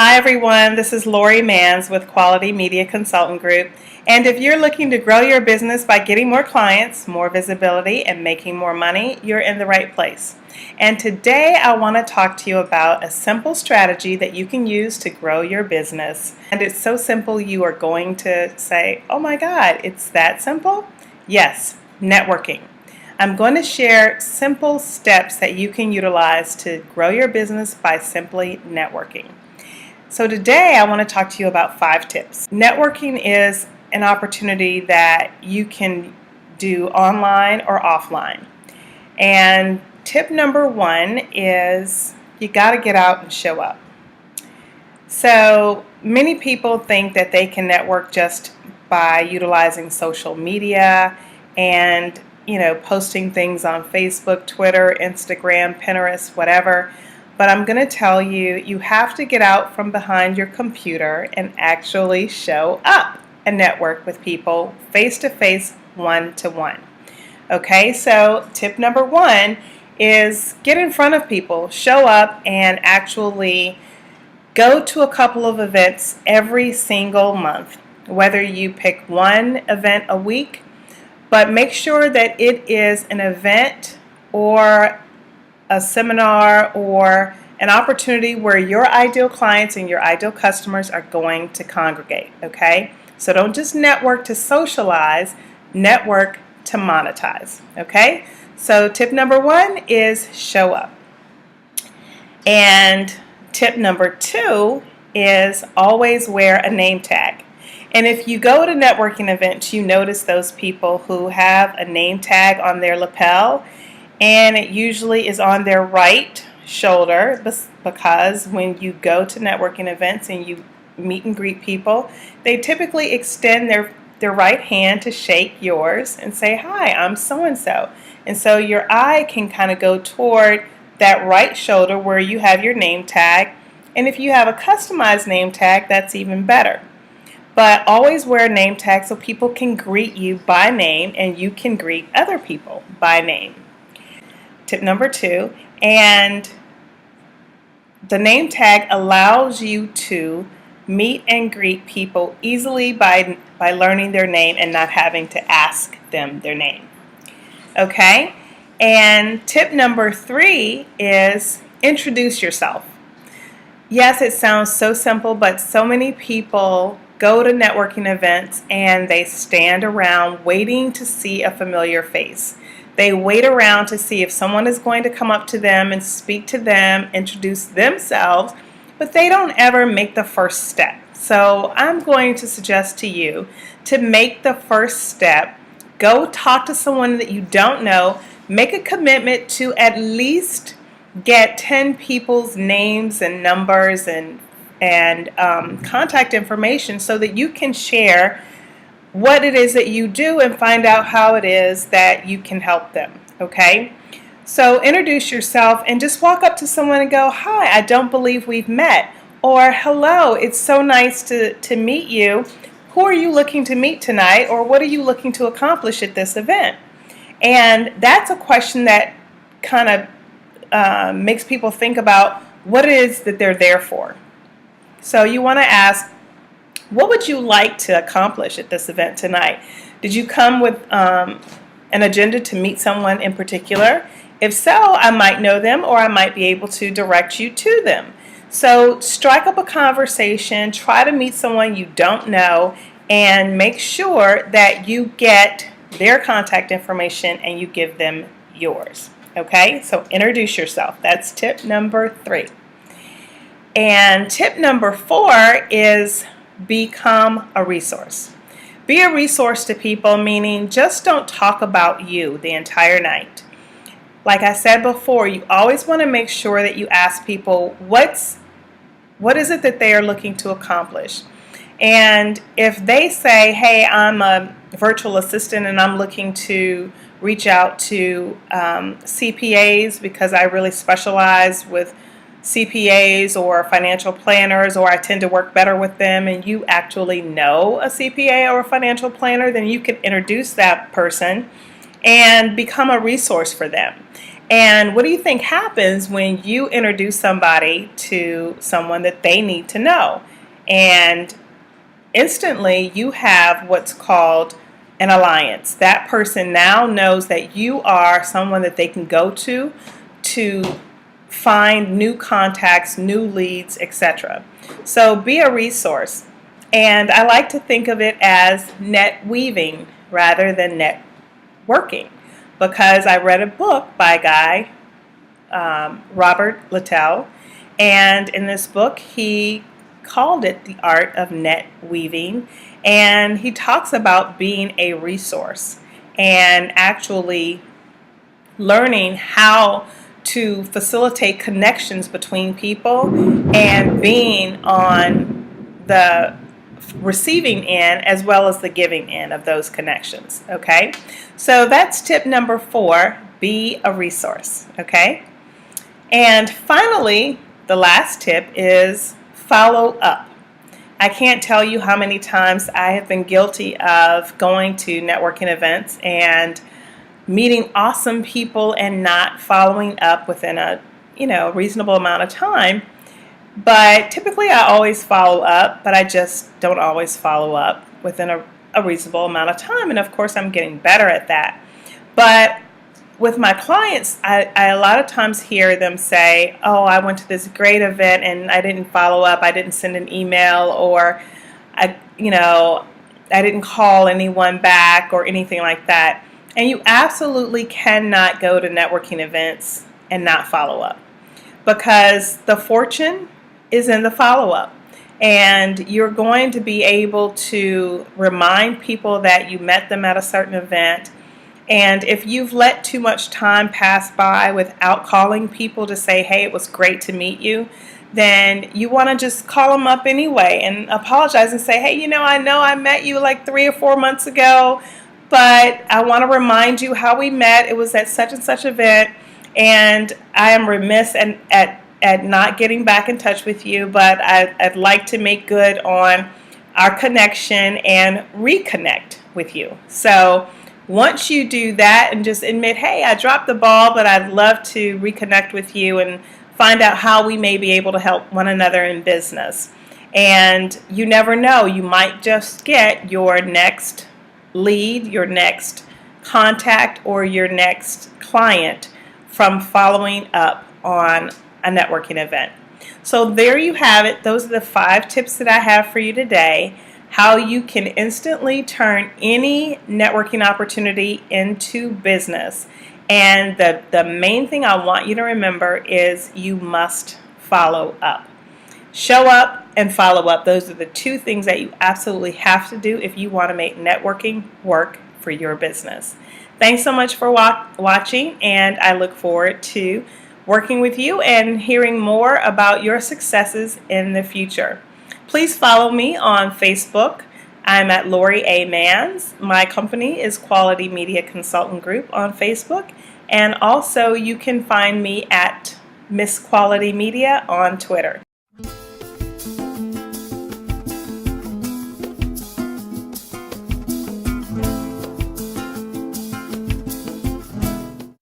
Hi everyone, this is Lori Mans with Quality Media Consultant Group, and if you're looking to grow your business by getting more clients, more visibility, and making more money, you're in the right place. And today I want to talk to you about a simple strategy that you can use to grow your business. And it's so simple you are going to say, oh my God, it's that simple? Yes, networking. I'm going to share simple steps that you can utilize to grow your business by simply networking. So today I want to talk to you about 5 tips. Networking is an opportunity that you can do online or offline. And tip number 1 is you got to get out and show up. So many people think that they can network just by utilizing social media and posting things on Facebook, Twitter, Instagram, Pinterest, whatever. But I'm going to tell you, you have to get out from behind your computer and actually show up and network with people face-to-face, one-to-one. Okay, so tip number 1 is get in front of people, show up, and actually go to a couple of events every single month, whether you pick one event a week, but make sure that it is an event or a seminar or an opportunity where your ideal clients and your ideal customers are going to congregate, okay? So don't just network to socialize, network to monetize, okay? So tip number 1 is show up. And tip number 2 is always wear a name tag. And if you go to networking events, you notice those people who have a name tag on their lapel, and it usually is on their right shoulder, because when you go to networking events and you meet and greet people, they typically extend their right hand to shake yours and say, hi, I'm so-and-so. And so your eye can kind of go toward that right shoulder where you have your name tag. And if you have a customized name tag, that's even better. But always wear a name tag so people can greet you by name and you can greet other people by name. Tip number 2, and the name tag allows you to meet and greet people easily by learning their name and not having to ask them their name. Okay? And tip number 3 is introduce yourself. Yes, it sounds so simple, but so many people go to networking events and they stand around waiting to see a familiar face. They wait around to see if someone is going to come up to them and speak to them, introduce themselves, but they don't ever make the first step. So I'm going to suggest to you to make the first step. Go talk to someone that you don't know. Make a commitment to at least get 10 people's names and numbers and contact information so that you can share what it is that you do and find out how it is that you can help them, okay? So introduce yourself and just walk up to someone and go, hi, I don't believe we've met, or hello, it's so nice to meet you. Who are you looking to meet tonight, or what are you looking to accomplish at this event? And that's a question that kind of makes people think about what it is that they're there for. So you want to ask, what would you like to accomplish at this event tonight? Did you come with an agenda to meet someone in particular? If so, I might know them, or I might be able to direct you to them. So strike up a conversation, try to meet someone you don't know, and make sure that you get their contact information and you give them yours. Okay, so introduce yourself. That's tip number 3. And tip number 4 is become a resource. Be a resource to people, meaning just don't talk about you the entire night. Like I said before, you always want to make sure that you ask people what is it that they are looking to accomplish. And if they say, hey, I'm a virtual assistant and I'm looking to reach out to CPAs because I really specialize with CPAs or financial planners, or I tend to work better with them, and you actually know a CPA or a financial planner, then you can introduce that person and become a resource for them. And what do you think happens when you introduce somebody to someone that they need to know? And instantly you have what's called an alliance. That person now knows that you are someone that they can go to find new contacts, new leads, etc. So be a resource. And I like to think of it as net weaving rather than networking, because I read a book by a guy, Robert Littell, and in this book he called it the art of net weaving, and he talks about being a resource and actually learning how to facilitate connections between people and being on the receiving end as well as the giving end of those connections. Okay, so that's tip number 4, be a resource. Okay, and finally, the last tip is follow up. I can't tell you how many times I have been guilty of going to networking events and meeting awesome people and not following up within a reasonable amount of time. But typically I always follow up, but I just don't always follow up within a reasonable amount of time. And of course I'm getting better at that. But with my clients, I a lot of times hear them say, oh, I went to this great event and I didn't follow up, I didn't send an email, or I didn't call anyone back or anything like that. And you absolutely cannot go to networking events and not follow up, because the fortune is in the follow-up. And you're going to be able to remind people that you met them at a certain event. And if you've let too much time pass by without calling people to say, hey, it was great to meet you, then you want to just call them up anyway and apologize and say, hey, I know I met you like 3 or 4 months ago, but I want to remind you how we met. It was at such and such event, and I am remiss at not getting back in touch with you, but I'd like to make good on our connection and reconnect with you. So once you do that and just admit, hey, I dropped the ball, but I'd love to reconnect with you and find out how we may be able to help one another in business. And you never know, you might just get your next lead, your next contact, or your next client from following up on a networking event. So there you have it. Those are the 5 tips that I have for you today. How you can instantly turn any networking opportunity into business. And the main thing I want you to remember is you must follow up. Show up and follow up. Those are the 2 things that you absolutely have to do if you want to make networking work for your business. Thanks so much for watching, and I look forward to working with you and hearing more about your successes in the future. Please follow me on Facebook. I'm at Lori A. Manns. My company is Quality Media Consultant Group on Facebook. And also you can find me at Miss Quality Media on Twitter.